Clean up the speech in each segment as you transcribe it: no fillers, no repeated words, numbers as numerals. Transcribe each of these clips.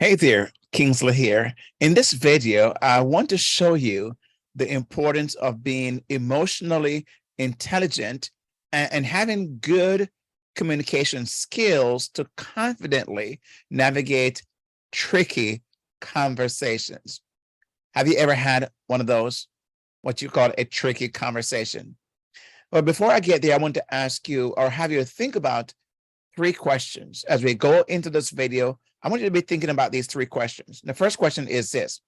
Hey there, Kingsley here. In this video, I want to show you the importance of being emotionally intelligent and having good communication skills to confidently navigate tricky conversations. Have you ever had one of those, what you call a tricky conversation? But before I get there, I want to ask you or have you think about three questions. As we go into this video, I want you to be thinking about these three questions. The first question is this: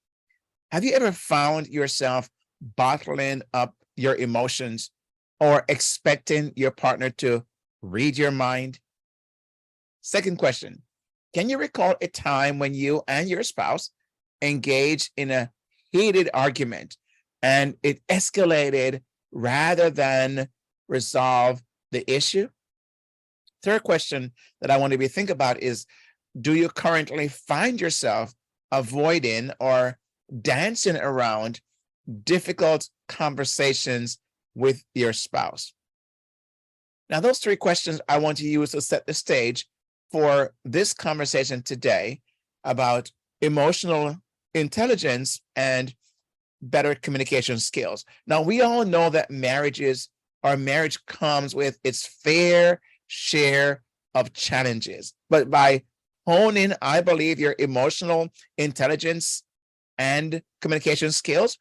have you ever found yourself bottling up your emotions or expecting your partner to read your mind? Second question: can you recall a time when you and your spouse engaged in a heated argument and it escalated rather than resolve the issue? Third question that I want to be think about is, do you currently find yourself avoiding or dancing around difficult conversations with your spouse? Now, those three questions I want to use to set the stage for this conversation today about emotional intelligence and better communication skills. Now, we all know that marriage comes with its fair share of challenges, but by honing, I believe, your emotional intelligence and communication skills,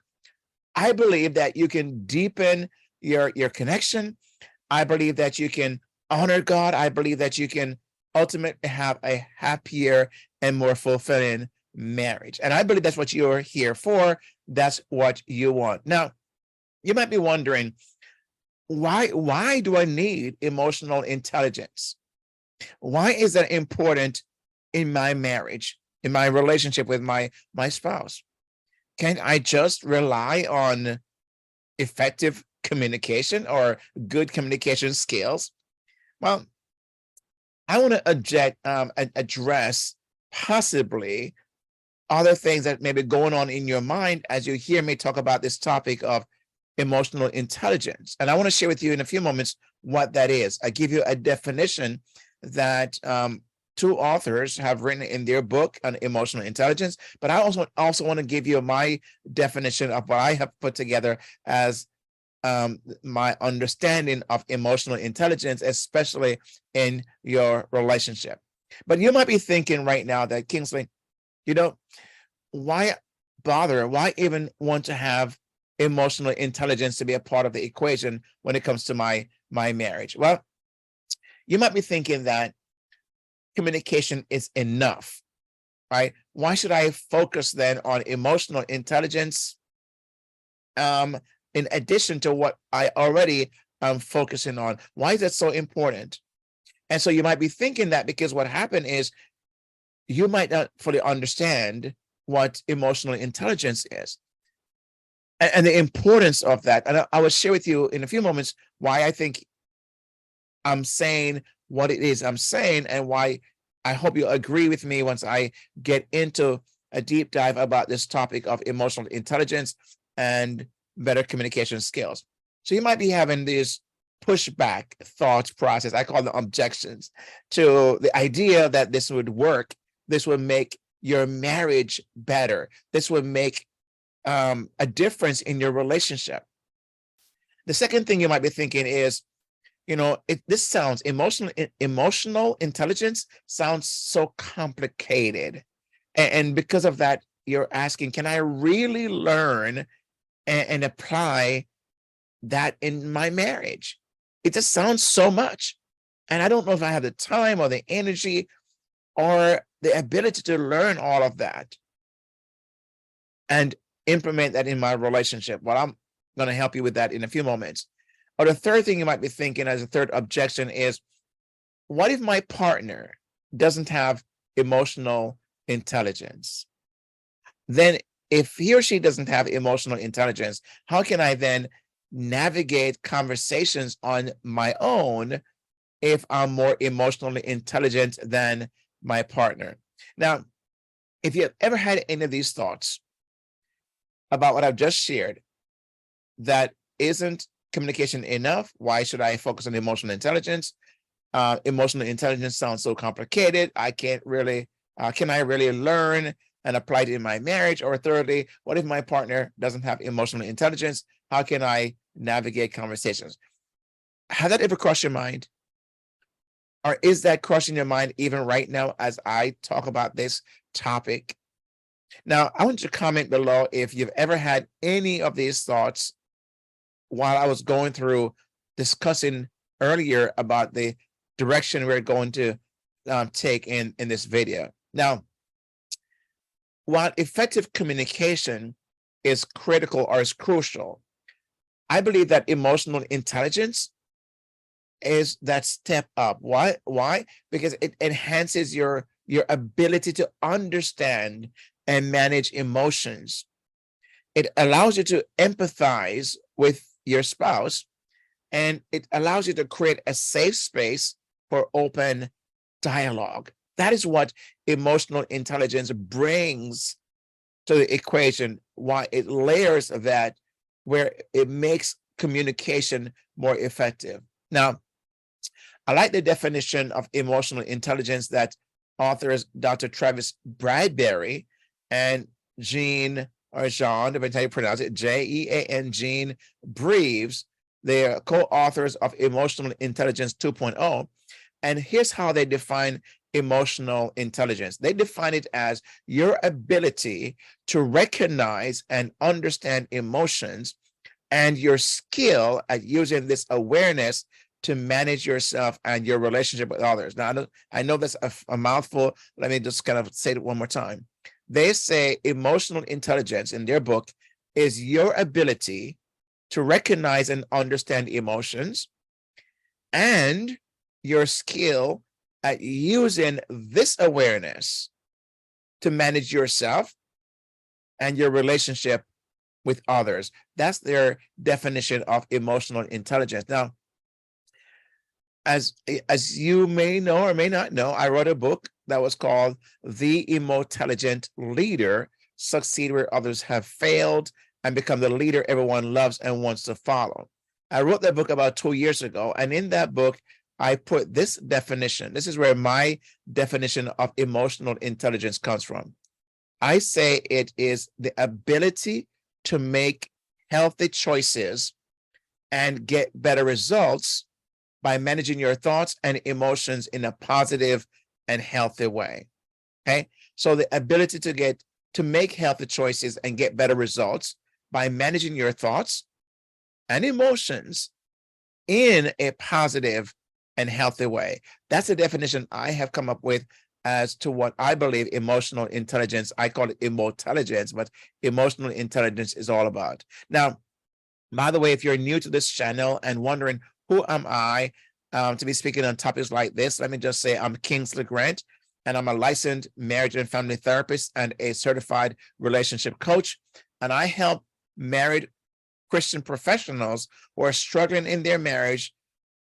I believe that you can deepen your connection. I believe that you can honor God. I believe that you can ultimately have a happier and more fulfilling marriage. And I believe that's what you're here for. That's what you want. Now, you might be wondering, why do I need emotional intelligence? Why is that important in my marriage, in my relationship with my spouse? Can I just rely on effective communication or good communication skills? Well, I want to address possibly other things that may be going on in your mind as you hear me talk about this topic of emotional intelligence. And I want to share with you in a few moments what that is. I give you a definition that two authors have written in their book on emotional intelligence, but I also want to give you my definition of what I have put together as my understanding of emotional intelligence, especially in your relationship. But you might be thinking right now that, Kingsley, why bother? Why even want to have emotional intelligence to be a part of the equation when it comes to my marriage? Well, you might be thinking that communication is enough, right? Why should I focus then on emotional intelligence in addition to what I already am focusing on? Why is that so important? And so you might be thinking that because what happened is you might not fully understand what emotional intelligence is and the importance of that. And I will share with you in a few moments why I think I'm saying what it is I'm saying and why I hope you agree with me once I get into a deep dive about this topic of emotional intelligence and better communication skills. So you might be having this pushback thought process. I call them objections to the idea that this would work. This would make your marriage better. This would make a difference in your relationship. The second thing you might be thinking is, this sounds emotional intelligence sounds so complicated. And because of that, you're asking, can I really learn and apply that in my marriage? It just sounds so much. And I don't know if I have the time or the energy or the ability to learn all of that and implement that in my relationship. Well, I'm going to help you with that in a few moments. Or the third thing you might be thinking as a third objection is, what if my partner doesn't have emotional intelligence? Then if he or she doesn't have emotional intelligence, how can I then navigate conversations on my own if I'm more emotionally intelligent than my partner? Now, if you have ever had any of these thoughts about what I've just shared, that isn't communication enough, why should I focus on emotional intelligence? Emotional intelligence sounds so complicated. I can't really Can I really learn and apply it in my marriage? Or thirdly, what if my partner doesn't have emotional intelligence? How can I navigate conversations? Has that ever crossed your mind? Or is that crossing your mind even right now as I talk about this topic? Now, I want you to comment below if you've ever had any of these thoughts while I was going through discussing earlier about the direction we're going to take in this video. Now, while effective communication is critical or is crucial, I believe that emotional intelligence is that step up. Why? Because it enhances your ability to understand and manage emotions. It allows you to empathize with your spouse, and it allows you to create a safe space for open dialogue. That is what emotional intelligence brings to the equation, why it layers that, where it makes communication more effective. Now, I like the definition of emotional intelligence that authors Dr. Travis Bradbury and Jean, or Jean, depending how you pronounce it, Jean, Jean Breves, they're co-authors of Emotional Intelligence 2.0. And here's how they define emotional intelligence. They define it as your ability to recognize and understand emotions and your skill at using this awareness to manage yourself and your relationship with others. Now, I know that's a mouthful. Let me just kind of say it one more time. They say emotional intelligence in their book is your ability to recognize and understand emotions and your skill at using this awareness to manage yourself and your relationship with others. That's their definition of emotional intelligence. Now, as you may know or may not know, I wrote a book that was called The Emotelligent Leader: Succeed Where Others Have Failed and Become the Leader Everyone Loves and Wants to Follow. I wrote that book about 2 years ago, and in that book, I put this definition. This is where my definition of emotional intelligence comes from. I say it is the ability to make healthy choices and get better results by managing your thoughts and emotions in a positive and healthy way. Okay, so the ability to make healthy choices and get better results by managing your thoughts and emotions in a positive and healthy way. That's the definition I have come up with as to what I believe emotional intelligence, I call it emotelligence, but emotional intelligence is all about. Now, by the way, if you're new to this channel and wondering, who am I to be speaking on topics like this, let me just say I'm Kingsley Grant, and I'm a licensed marriage and family therapist and a certified relationship coach. And I help married Christian professionals who are struggling in their marriage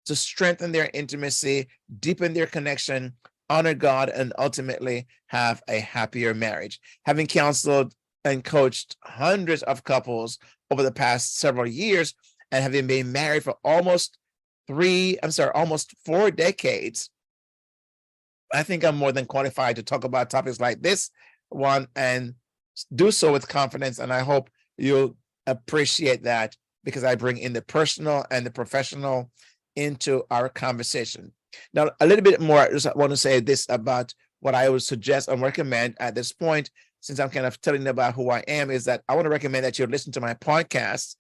to strengthen their intimacy, deepen their connection, honor God, and ultimately have a happier marriage. Having counseled and coached hundreds of couples over the past several years, and having been married for almost 4 decades, I think I'm more than qualified to talk about topics like this one and do so with confidence. And I hope you'll appreciate that, because I bring in the personal and the professional into our conversation. Now, a little bit more, I just want to say this about what I would suggest and recommend at this point, since I'm kind of telling you about who I am, is that I want to recommend that you listen to my podcast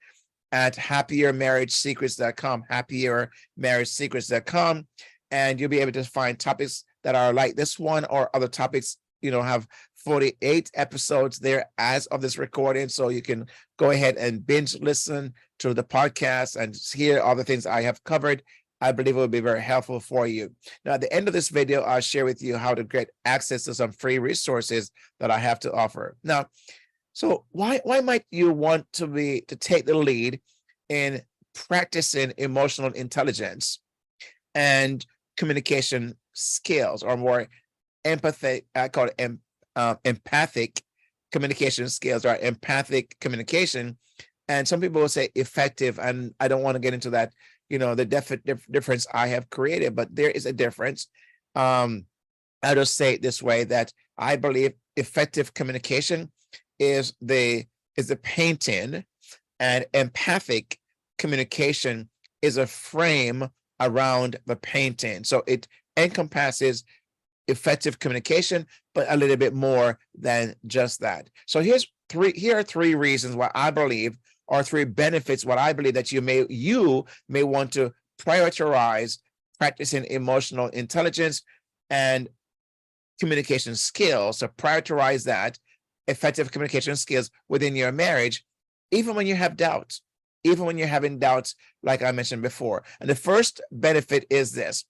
at happiermarriagesecrets.com, happiermarriagesecrets.com, and you'll be able to find topics that are like this one or other topics. Have 48 episodes there as of this recording, so you can go ahead and binge listen to the podcast and hear all the things I have covered. I believe it will be very helpful for you. Now, at the end of this video, I'll share with you how to get access to some free resources that I have to offer. Now, so why might you want to take the lead in practicing emotional intelligence and communication skills, or more empathic, I call it empathic communication skills, or empathic communication? And some people will say effective, and I don't want to get into that, the difference I have created, but there is a difference. I'll just say it this way, that I believe effective communication is the painting, and empathic communication is a frame around the painting. So it encompasses effective communication, but a little bit more than just that. So here are three reasons why I believe, or three benefits, what I believe that you may want to prioritize practicing emotional intelligence and communication skills. So prioritize that effective communication skills within your marriage, even when you have doubts, even when you're having doubts, like I mentioned before. And the first benefit is this,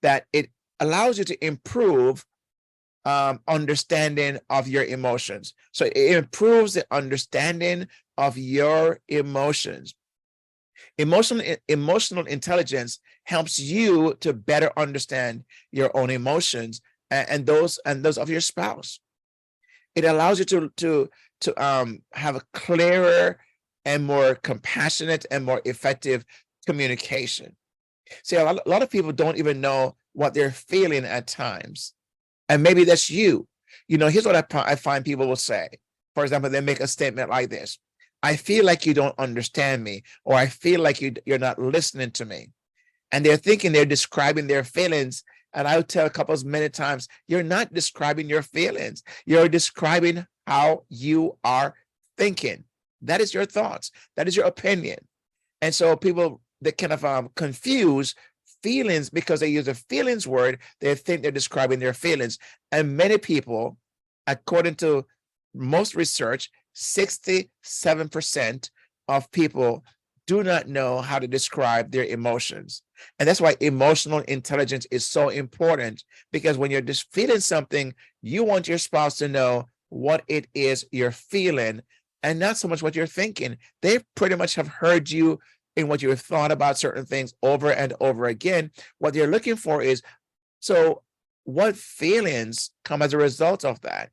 that it allows you to improve understanding of your emotions. So it improves the understanding of your emotions. Emotional intelligence helps you to better understand your own emotions and those of your spouse. It allows you to have a clearer and more compassionate and more effective communication. See, a lot of people don't even know what they're feeling at times. And maybe that's you. Here's what I find people will say. For example, they make a statement like this: I feel like you don't understand me, or I feel like you're not listening to me. And they're thinking they're describing their feelings. And I would tell couples many times, you're not describing your feelings. You're describing how you are thinking. That is your thoughts. That is your opinion. And so people, they kind of confuse feelings because they use a feelings word. They think they're describing their feelings. And many people, according to most research, 67% of people do not know how to describe their emotions. And that's why emotional intelligence is so important, because when you're just feeling something, you want your spouse to know what it is you're feeling and not so much what you're thinking. They pretty much have heard you in what you have thought about certain things over and over again. What they're looking for is, so what feelings come as a result of that?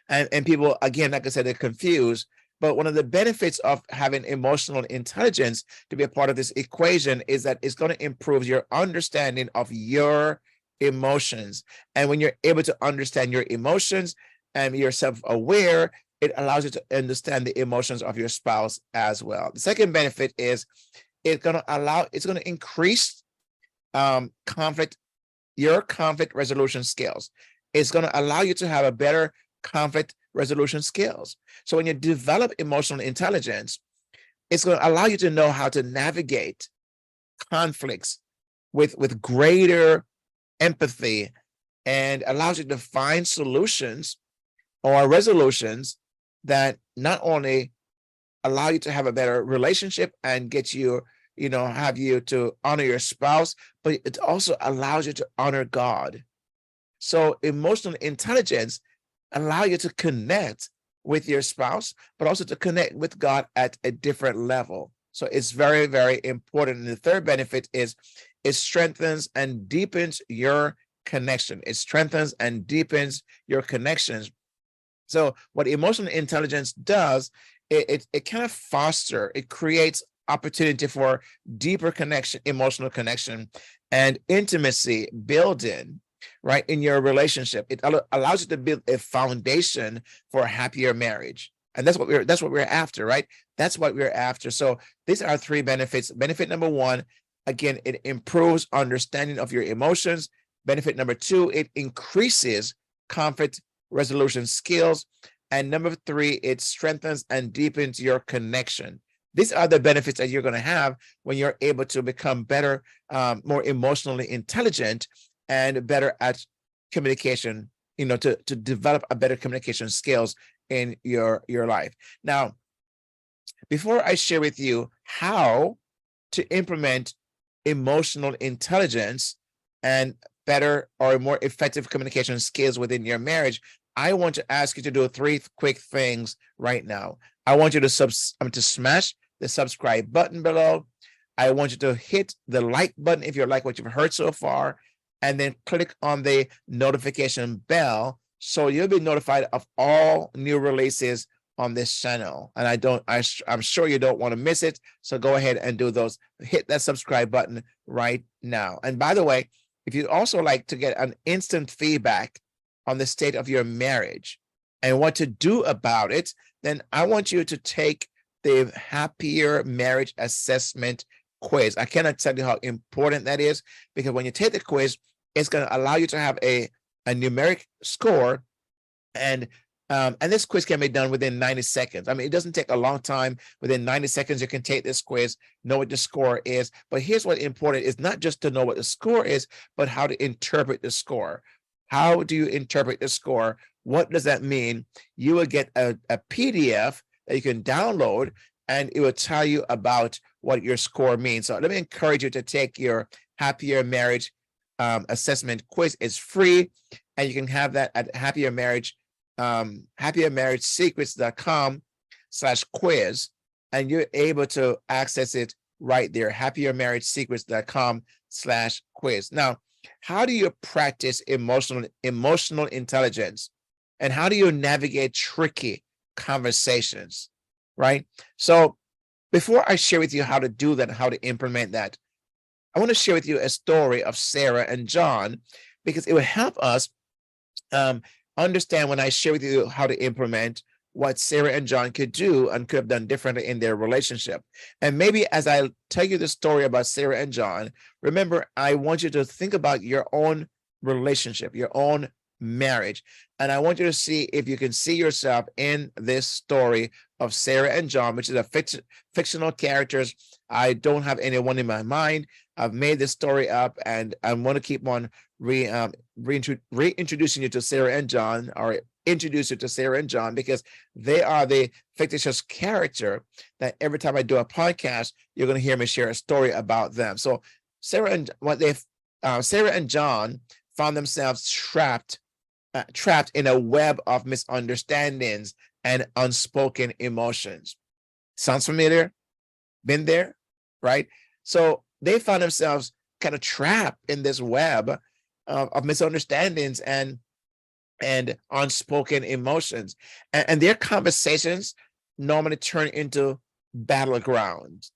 And people, again, like I said, they're confused. But one of the benefits of having emotional intelligence to be a part of this equation is that it's going to improve your understanding of your emotions. And when you're able to understand your emotions and you're self-aware, it allows you to understand the emotions of your spouse as well. The second benefit is it's going to increase your conflict resolution skills. It's going to allow you to have a better conflict resolution skills. So when you develop emotional intelligence, it's going to allow you to know how to navigate conflicts with greater empathy, and allows you to find solutions or resolutions that not only allow you to have a better relationship and get you, have you to honor your spouse, but it also allows you to honor God. So emotional intelligence allow you to connect with your spouse, but also to connect with God at a different level. So it's very, very important. And the third benefit is it strengthens and deepens your connection. It strengthens and deepens your connections. So what emotional intelligence does, it kind of it creates opportunity for deeper connection, emotional connection, and intimacy building, right, in your relationship. It allows you to build a foundation for a happier marriage. And that's what we're after, right? That's what we're after. So these are three benefits. Benefit number one, again, it improves understanding of your emotions. Benefit number two, it increases conflict resolution skills. And number three, it strengthens and deepens your connection. These are the benefits that you're going to have when you're able to become better, more emotionally intelligent, and better at communication, to develop a better communication skills in your life. Now, before I share with you how to implement emotional intelligence and better or more effective communication skills within your marriage, I want to ask you to do three quick things right now. I want you to smash the subscribe button below. I want you to hit the like button if you like what you've heard so far, and then click on the notification bell so you'll be notified of all new releases on this channel. And I'm sure you don't want to miss it. So go ahead and do those. Hit that subscribe button right now. And by the way, if you'd also like to get an instant feedback on the state of your marriage and what to do about it, then I want you to take the Happier Marriage Assessment quiz. I cannot tell you how important that is, because when you take the quiz, it's going to allow you to have a numeric score, and this quiz can be done within 90 seconds. I mean, it doesn't take a long time. Within 90 seconds, you can take this quiz, know what the score is. But here's what's important: is not just to know what the score is, but how to interpret the score. How do you interpret the score? What does that mean? You will get a PDF that you can download, and it will tell you about what your score means. So let me encourage you to take your Happier Marriage Assessment quiz. It's free, and you can have that at happiermarriagesecrets.com/quiz, and you're able to access it right there, happiermarriagesecrets.com/quiz. Now, how do you practice emotional intelligence, and how do you navigate tricky conversations, right? So before I share with you how to do that, how to implement that, I want to share with you a story of Sarah and John, because it will help us understand, when I share with you how to implement, what Sarah and John could do and could have done differently in their relationship. And maybe as I tell you the story about Sarah and John, remember, I want you to think about your own relationship, your own marriage. And I want you to see if you can see yourself in this story of Sarah and John, which is a fictional characters. I don't have anyone in my mind. I've made this story up, and I want to keep on reintroducing you to Sarah and John, or introduce you to Sarah and John, because they are the fictitious character that every time I do a podcast, you're going to hear me share a story about them. So Sarah and John found themselves trapped in a web of misunderstandings and unspoken emotions. Sounds familiar? Been there, right? So they found themselves kind of trapped in this web of misunderstandings and unspoken emotions, and their conversations normally turn into battlegrounds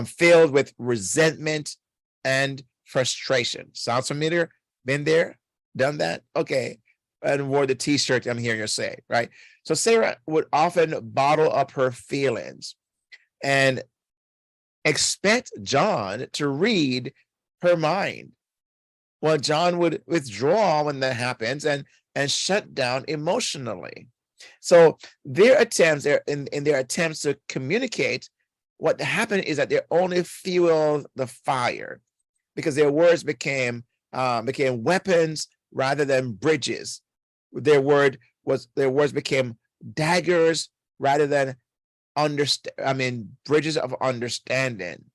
filled with resentment and frustration. Sounds familiar? Been there? Done that? Okay. And wore the t-shirt, I'm hearing you say, right? So Sarah would often bottle up her feelings and expect John to read her mind. Well, John would withdraw when that happens and shut down emotionally. So their attempts in their attempts to communicate, what happened is that they only fueled the fire, because their words became weapons rather than bridges. Their words became daggers rather than bridges of understanding.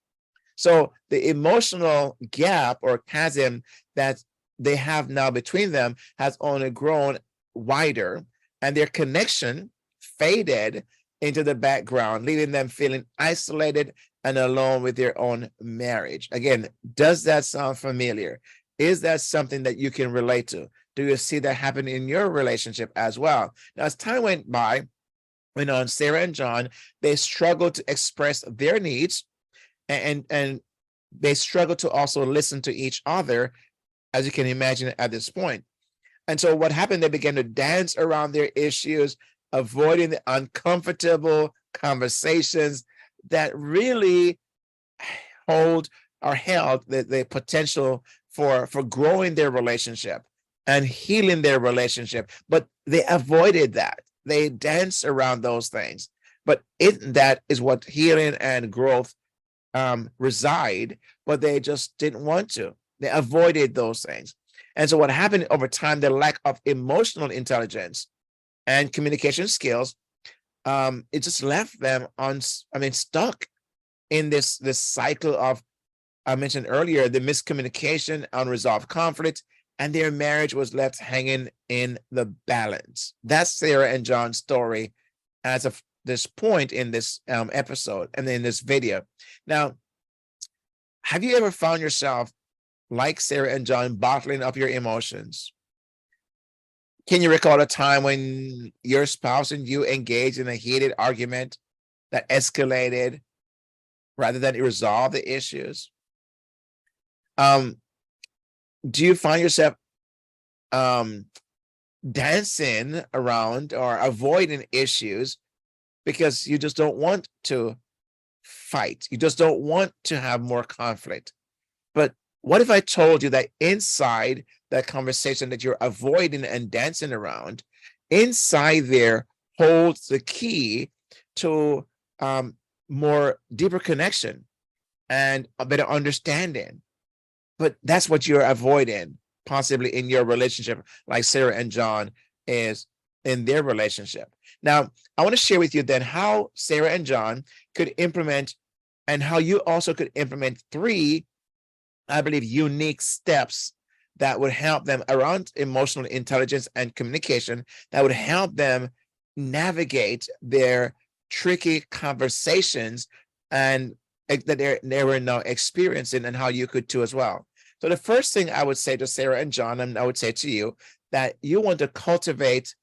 So the emotional gap or chasm that they have now between them has only grown wider, and their connection faded into the background, leaving them feeling isolated and alone with their own marriage. Again, does that sound familiar? Is that something that you can relate to? Do you see that happen in your relationship as well? Now, as time went by, Sarah and John, they struggled to express their needs, and they struggle to also listen to each other, as you can imagine at this point. And so what happened, they began to dance around their issues, avoiding the uncomfortable conversations that really held the potential for growing their relationship and healing their relationship. But they avoided that. They danced around those things. But that is what healing and growth reside, but they just didn't want to. They avoided those things. And so what happened over time, the lack of emotional intelligence and communication skills, it just left them stuck in this cycle of, I mentioned earlier, the miscommunication, unresolved conflict, and their marriage was left hanging in the balance. That's Sarah and John's story as of this point in this episode and in this video. Now, have you ever found yourself like Sarah and John, bottling up your emotions? Can you recall a time when your spouse and you engaged in a heated argument that escalated rather than resolve the issues? Do you find yourself dancing around or avoiding issues because you just don't want to fight. You just don't want to have more conflict. But what if I told you that inside that conversation that you're avoiding and dancing around, inside there holds the key to more deeper connection and a better understanding? But that's what you're avoiding, possibly in your relationship, like Sarah and John is in their relationship. Now, I want to share with you then how Sarah and John could implement, and how you also could implement 3, I believe, unique steps that would help them around emotional intelligence and communication, that would help them navigate their tricky conversations and that they were now experiencing, and how you could too as well. So the first thing I would say to Sarah and John, and I would say to you, that you want to cultivate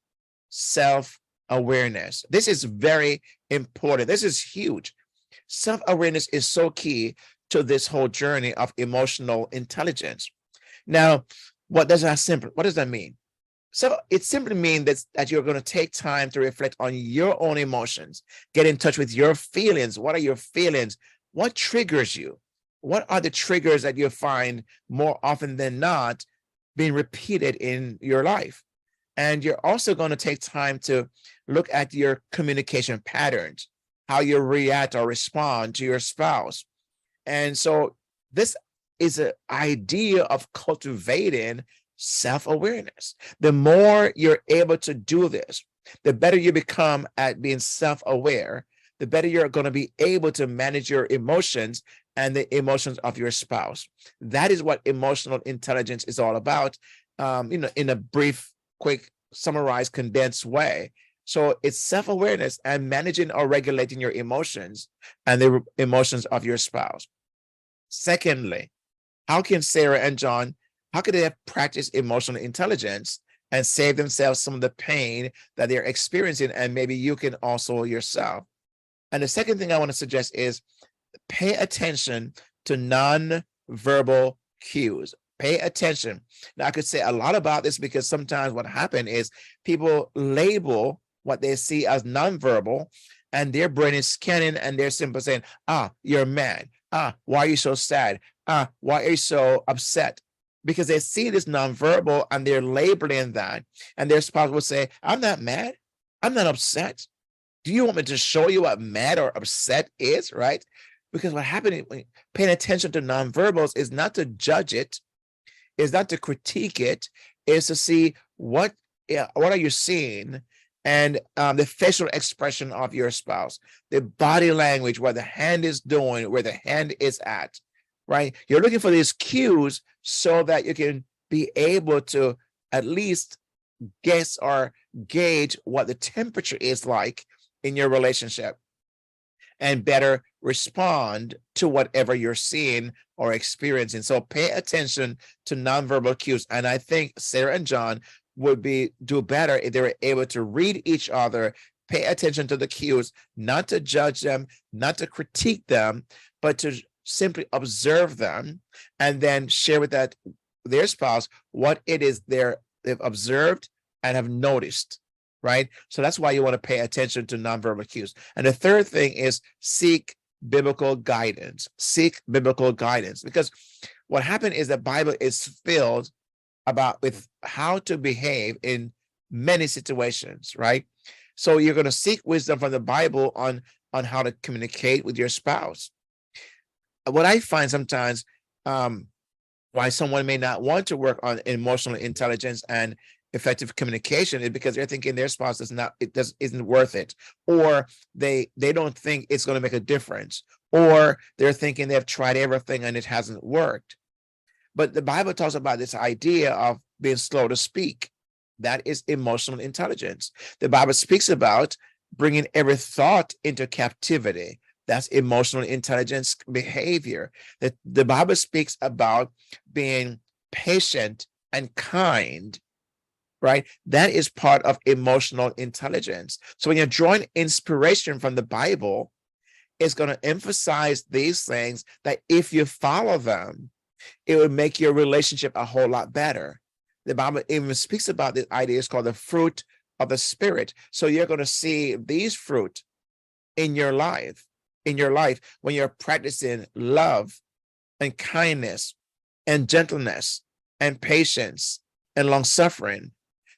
self-awareness. This is very important. This is huge. Self-awareness is so key to this whole journey of emotional intelligence. Now, what does that mean? So it simply means that you're going to take time to reflect on your own emotions, get in touch with your feelings. What are your feelings? What triggers you? What are the triggers that you find more often than not being repeated in your life? And you're also going to take time to look at your communication patterns, how you react or respond to your spouse. And so this is an idea of cultivating self-awareness. The more you're able to do this, the better you become at being self-aware, the better you're going to be able to manage your emotions and the emotions of your spouse. That is what emotional intelligence is all about, in a brief, quick, summarized, condensed way. So it's self-awareness and managing or regulating your emotions and the emotions of your spouse. Secondly, how can Sarah and John, how could they have practiced emotional intelligence and save themselves some of the pain that they're experiencing, and maybe you can also yourself? And the second thing I want to suggest is pay attention to nonverbal cues. Pay attention. Now, I could say a lot about this because sometimes what happens is people label what they see as nonverbal, and their brain is scanning and they're simply saying, you're mad. Why are you so sad? Why are you so upset? Because they see this nonverbal and they're labeling that. And their spouse will say, I'm not mad. I'm not upset. Do you want me to show you what mad or upset is, right? Because what happened when paying attention to nonverbals is not to judge it, is not to critique it, is to see what are you seeing, and the facial expression of your spouse, the body language, what the hand is doing, where the hand is at, right? You're looking for these cues so that you can be able to at least guess or gauge what the temperature is like in your relationship, and better respond to whatever you're seeing or experiencing. So pay attention to nonverbal cues. And I think Sarah and John would do better if they were able to read each other, pay attention to the cues, not to judge them, not to critique them, but to simply observe them, and then share with their spouse what it is they've observed and have noticed. Right? So that's why you want to pay attention to nonverbal cues. And the third thing is seek biblical guidance. Seek biblical guidance, because what happened is the Bible is filled with how to behave in many situations, right? So you're going to seek wisdom from the Bible on how to communicate with your spouse. What I find sometimes why someone may not want to work on emotional intelligence and effective communication is because they're thinking their spouse isn't worth it, or they don't think it's going to make a difference, or they're thinking they've tried everything and it hasn't worked. But the Bible talks about this idea of being slow to speak. That is emotional intelligence. The Bible speaks about bringing every thought into captivity. That's emotional intelligence behavior. The Bible speaks about being patient and kind, right? That is part of emotional intelligence. So when you're drawing inspiration from the Bible, it's going to emphasize these things that if you follow them, it would make your relationship a whole lot better. The Bible even speaks about this idea. It's called the fruit of the Spirit. So you're going to see these fruit in your life, when you're practicing love and kindness and gentleness and patience and long suffering.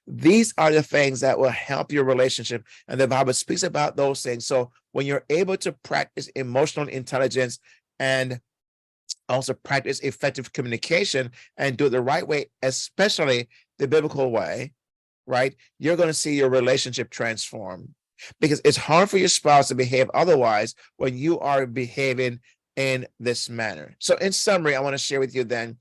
These are the things that will help your relationship. And the Bible speaks about those things. So when you're able to practice emotional intelligence and also practice effective communication and do it the right way, especially the biblical way, right? You're going to see your relationship transform, because it's hard for your spouse to behave otherwise when you are behaving in this manner. So in summary, I want to share with you then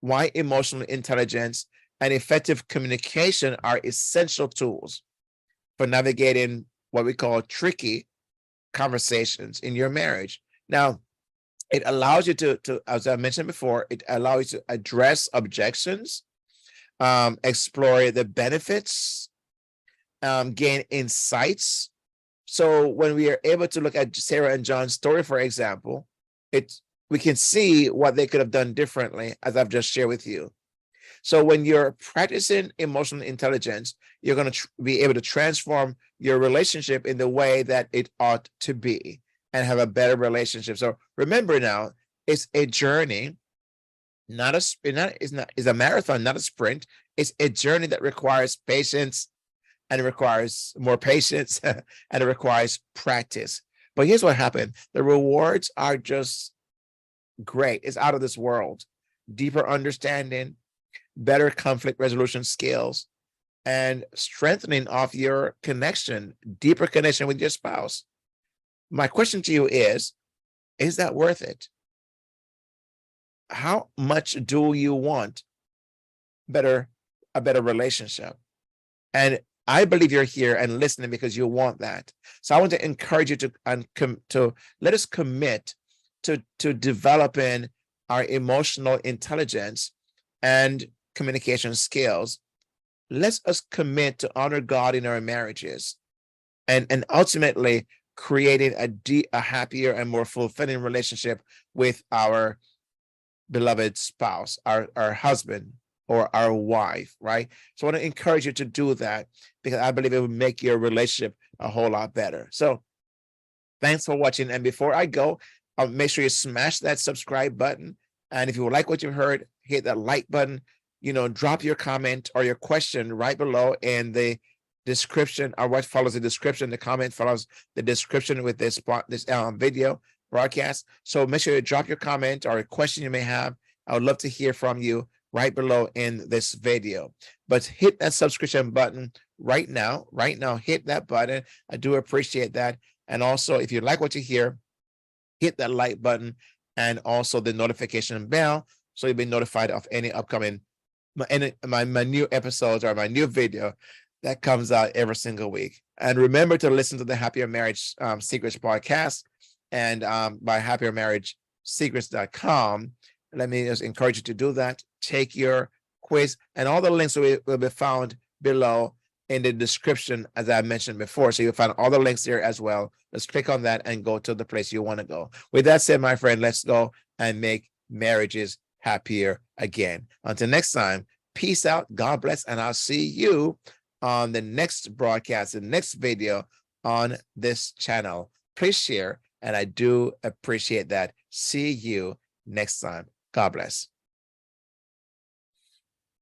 why emotional intelligence and effective communication are essential tools for navigating what we call tricky conversations in your marriage. Now, it allows you to, as I mentioned before, it allows you to address objections, explore the benefits, gain insights. So when we are able to look at Sarah and John's story, for example, we can see what they could have done differently, as I've just shared with you. So when you're practicing emotional intelligence, you're going to be able to transform your relationship in the way that it ought to be and have a better relationship. So remember now, it's a journey, it's a marathon, not a sprint. It's a journey that requires patience, and it requires more patience, and it requires practice. But here's what happened. The rewards are just great. It's out of this world. Deeper understanding, better conflict resolution skills, and strengthening of your connection, deeper connection with your spouse. My question to you is that worth it? How much do you want a better relationship? And I believe you're here and listening because you want that. So I want to encourage you to let us commit to developing our emotional intelligence and communication skills. Let us commit to honor God in our marriages, and ultimately creating a happier and more fulfilling relationship with our beloved spouse, our husband or our wife, right? So I want to encourage you to do that, because I believe it will make your relationship a whole lot better. So thanks for watching. And before I go, make sure you smash that subscribe button. And if you like what you heard, hit that like button. Drop your comment or your question right below in the description, or what follows the description. The comment follows the description with this video broadcast. So make sure you drop your comment or a question you may have. I would love to hear from you right below in this video. But hit that subscription button right now. Hit that button. I do appreciate that. And also, if you like what you hear, hit that like button and also the notification bell, so you'll be notified of any upcoming my new episodes or my new video that comes out every single week. And remember to listen to the Happier Marriage Secrets podcast, and by happiermarriagesecrets.com. Let me just encourage you to do that. Take your quiz, and all the links will be found below in the description, as I mentioned before. So you'll find all the links there as well. Let's click on that and go to the place you want to go. With that said, my friend, let's go and make marriages happier again. Until next time, peace out, God bless, and I'll see you on the next broadcast, the next video on this channel. Please share, and I do appreciate that. See you next time. God bless.